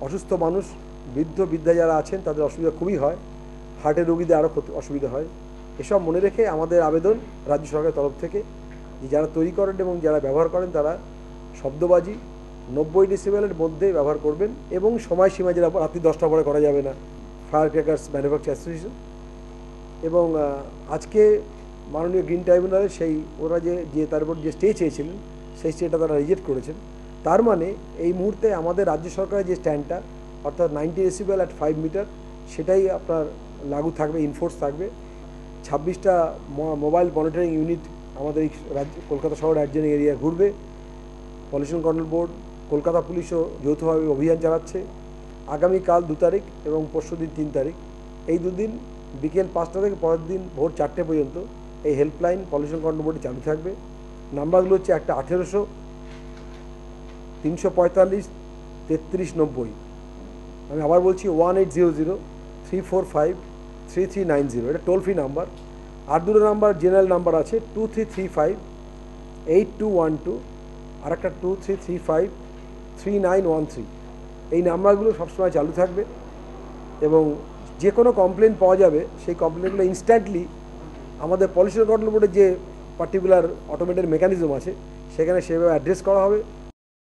অসুস্থ মানুষ, বৃদ্ধ বৃদ্ধা যারা আছেন তাদের অসুবিধা খুবই হয়, হার্টের রোগীদের আরও অসুবিধা হয়। এসব মনে রেখে আমাদের আবেদন রাজ্য সরকারের তরফ থেকে যে যারা তৈরি করেন এবং যারা ব্যবহার করেন তারা শব্দবাজি 90 ডেসিবেলের মধ্যে ব্যবহার করবেন এবং সময়সীমা যেটা রাত্রি 10টার পরে করা যাবে না, ফায়ার ক্র্যাকার্স ম্যানুফ্যাকচার অ্যাসোসিয়েশন। এবং আজকে মাননীয় গ্রিন ট্রাইব্যুনালে সেই ওরা যে তার উপর যে স্টে চেয়েছিলেন সেই স্টেটা তারা রিজেক্ট করেছেন। তার মানে এই মুহূর্তে আমাদের রাজ্য সরকারের যে স্ট্যান্ডটা অর্থাৎ 90 ডেসিবেল অ্যাট 5 মিটার সেটাই আপনার লাগু থাকবে, ইনফোর্স থাকবে। 26টা মোবাইল মনিটরিং ইউনিট আমাদের এই রাজ্য কলকাতা শহর রাজধানী এরিয়া ঘুরবে। পলিউশন কন্ট্রোল বোর্ড, কলকাতা পুলিশও যৌথভাবে অভিযান চালাচ্ছে। আগামীকাল 2 তারিখ এবং পরশুদিন 3 তারিখ, এই দুদিন বিকেল 5টা থেকে পরের দিন ভোর 4টে পর্যন্ত এই হেল্পলাইন পলিউশন কন্ট্রোল বোর্ডে চালু থাকবে। নাম্বারগুলো হচ্ছে একটা 1800 345 3390। আমি আবার বলছি 1800 345 3390, এটা টোল ফ্রি নাম্বার। আর দুটো নাম্বার জেনারেল নাম্বার আছে 2335 8212 আর একটা 2335 3913। এই নাম্বারগুলো সবসময় চালু থাকবে এবং যে কোনো কমপ্লেন পাওয়া যাবে সেই কমপ্লেনগুলো ইনস্ট্যান্টলি আমাদের পলিউশন কন্ট্রোল বোর্ডের যে পার্টিকুলার অটোমেটেড মেকানিজম আছে সেখানে সেভাবে অ্যাড্রেস করা হবে